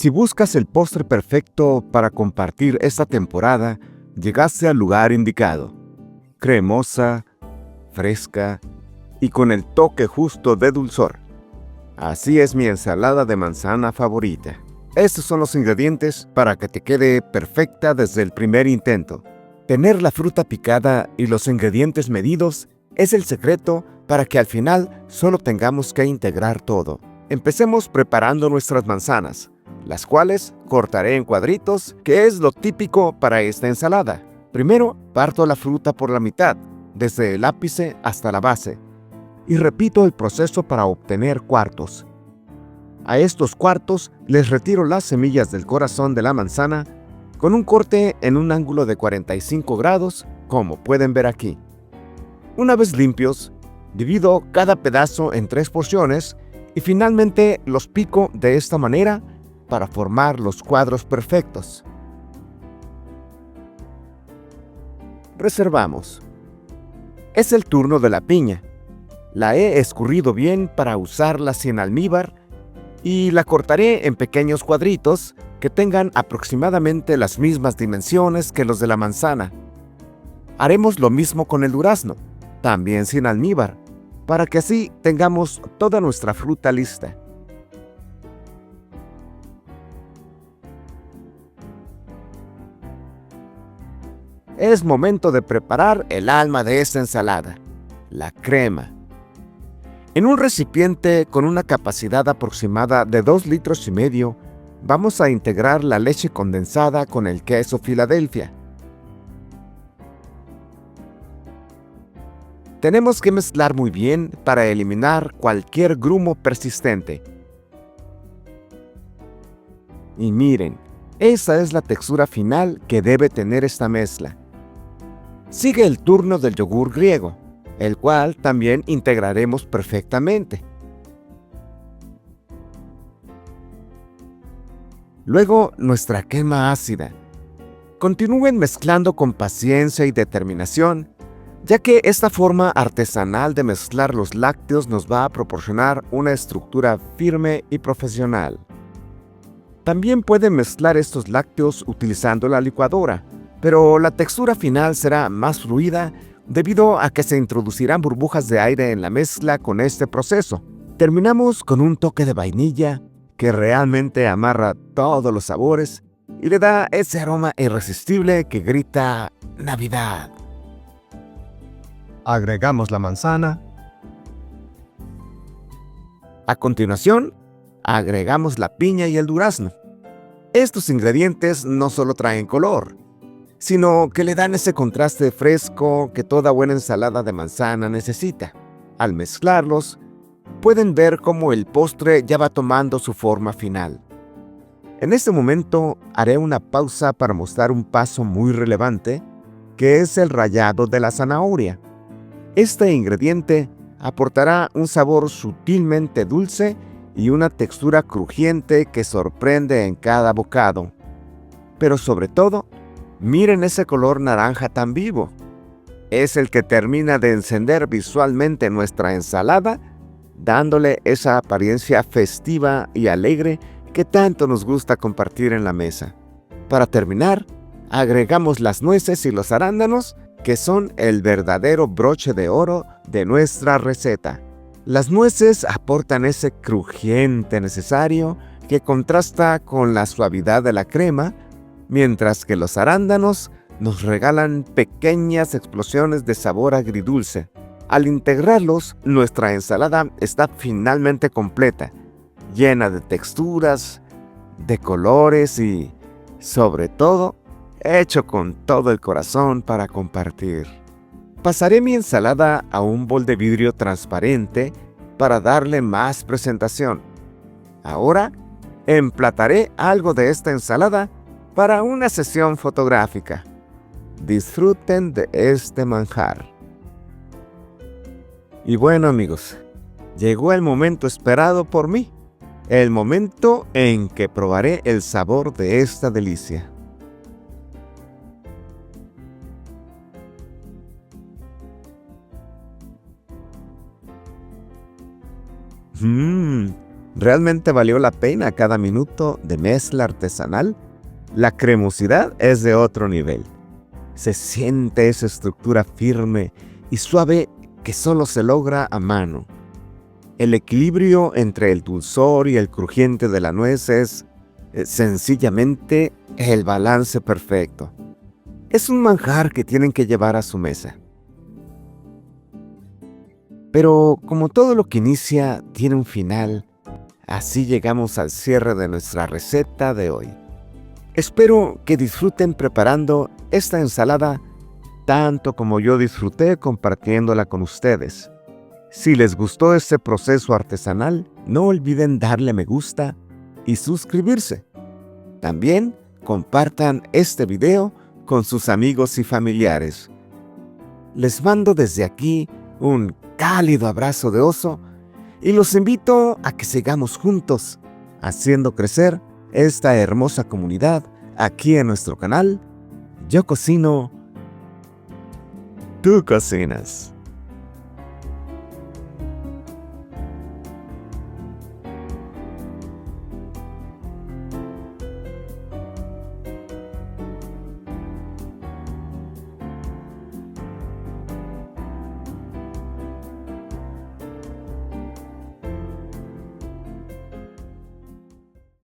Si buscas el postre perfecto para compartir esta temporada, llegaste al lugar indicado. Cremosa, fresca y con el toque justo de dulzor. Así es mi ensalada de manzana favorita. Estos son los ingredientes para que te quede perfecta desde el primer intento. Tener la fruta picada y los ingredientes medidos es el secreto para que al final solo tengamos que integrar todo. Empecemos preparando nuestras manzanas, las cuales cortaré en cuadritos, que es lo típico para esta ensalada. Primero, parto la fruta por la mitad, desde el ápice hasta la base, y repito el proceso para obtener cuartos. A estos cuartos les retiro las semillas del corazón de la manzana con un corte en un ángulo de 45 grados, como pueden ver aquí. Una vez limpios, divido cada pedazo en 3 porciones y finalmente los pico de esta manera para formar los cuadros perfectos. Reservamos. Es el turno de la piña. La he escurrido bien para usarla sin almíbar y la cortaré en pequeños cuadritos que tengan aproximadamente las mismas dimensiones que los de la manzana. Haremos lo mismo con el durazno, también sin almíbar, para que así tengamos toda nuestra fruta lista. Es momento de preparar el alma de esta ensalada, la crema. En un recipiente con una capacidad aproximada de 2,5 litros, vamos a integrar la leche condensada con el queso Filadelfia. Tenemos que mezclar muy bien para eliminar cualquier grumo persistente. Y miren, esa es la textura final que debe tener esta mezcla. Sigue el turno del yogur griego, el cual también integraremos perfectamente. Luego, nuestra crema ácida. Continúen mezclando con paciencia y determinación, ya que esta forma artesanal de mezclar los lácteos nos va a proporcionar una estructura firme y profesional. También pueden mezclar estos lácteos utilizando la licuadora, pero la textura final será más fluida debido a que se introducirán burbujas de aire en la mezcla con este proceso. Terminamos con un toque de vainilla que realmente amarra todos los sabores y le da ese aroma irresistible que grita Navidad. Agregamos la manzana. A continuación, agregamos la piña y el durazno. Estos ingredientes no solo traen color, sino que le dan ese contraste fresco que toda buena ensalada de manzana necesita. Al mezclarlos, pueden ver cómo el postre ya va tomando su forma final. En este momento haré una pausa para mostrar un paso muy relevante, que es el rallado de la zanahoria. Este ingrediente aportará un sabor sutilmente dulce y una textura crujiente que sorprende en cada bocado. Pero sobre todo, miren ese color naranja tan vivo. Es el que termina de encender visualmente nuestra ensalada, dándole esa apariencia festiva y alegre que tanto nos gusta compartir en la mesa. Para terminar, agregamos las nueces y los arándanos, que son el verdadero broche de oro de nuestra receta. Las nueces aportan ese crujiente necesario que contrasta con la suavidad de la crema, mientras que los arándanos nos regalan pequeñas explosiones de sabor agridulce. Al integrarlos, nuestra ensalada está finalmente completa, llena de texturas, de colores y, sobre todo, hecho con todo el corazón para compartir. Pasaré mi ensalada a un bol de vidrio transparente para darle más presentación. Ahora, emplataré algo de esta ensalada para una sesión fotográfica. Disfruten de este manjar. Y bueno, amigos, llegó el momento esperado por mí, el momento en que probaré el sabor de esta delicia. ¿Realmente valió la pena cada minuto de mezcla artesanal? La cremosidad es de otro nivel. Se siente esa estructura firme y suave que solo se logra a mano. El equilibrio entre el dulzor y el crujiente de la nuez es sencillamente el balance perfecto. Es un manjar que tienen que llevar a su mesa. Pero como todo lo que inicia tiene un final, así llegamos al cierre de nuestra receta de hoy. Espero que disfruten preparando esta ensalada tanto como yo disfruté compartiéndola con ustedes. Si les gustó este proceso artesanal, no olviden darle me gusta y suscribirse. También compartan este video con sus amigos y familiares. Les mando desde aquí un cálido abrazo de oso y los invito a que sigamos juntos haciendo crecer esta hermosa comunidad aquí en nuestro canal. Yo cocino, tú cocinas.